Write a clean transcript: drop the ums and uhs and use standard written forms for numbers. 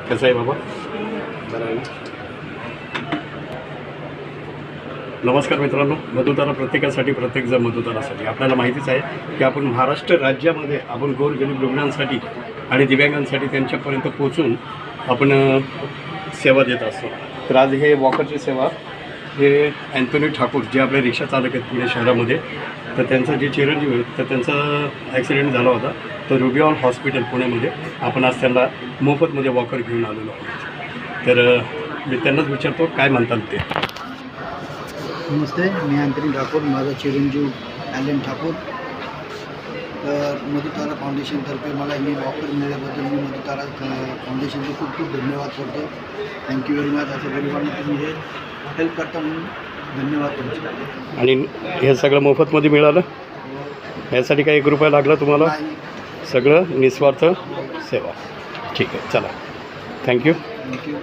कसं आहे बाबा? बरं आहे. नमस्कार मित्रांनो, मधुतारा प्रत्येकासाठी, प्रत्येकजण मधुतारासाठी. आपल्याला माहितीच आहे की आपण महाराष्ट्र राज्यामध्ये आपण गोरगरीब रुग्णांसाठी आणि दिव्यांगांसाठी त्यांच्यापर्यंत पोचून आपण सेवा देत असतो. तर आज हे वॉकरची सेवा हे अँथोनी ठाकूर जे आपले रिक्षा चालक आहेत पुणे शहरामध्ये, तर त्यांचा जे चिरंजीव आहेत तर त्यांचा ॲक्सिडेंट झाला होता. तर रुबिऑल हॉस्पिटल पुण्यामध्ये आपण आज त्यांना मोफतमध्ये वॉकर घेऊन आलेलो आहोत. तर मी त्यांनाच विचारतो काय म्हणतात ते. नमस्ते, मी अँथोनी ठाकूर, माझा चिरंजीव ॲलन ठाकूर. तर मधुतारा फाउंडेशनतर्फे मला ही वॉकर मिळाल्याबद्दल मी मधुतारा फाउंडेशनचे खूप खूप धन्यवाद करतो. Thank you very much. असं गरिबांना तुम्ही हे हेल्प करता म्हणून धन्यवाद तुमचे. आणि हे सगळं मोफतमध्ये मिळालं? यासाठी काही 1 रुपया लागला तुम्हाला? सगळं निस्वार्थ सेवा. ठीक आहे, चला, थँक्यू. थँक्यू.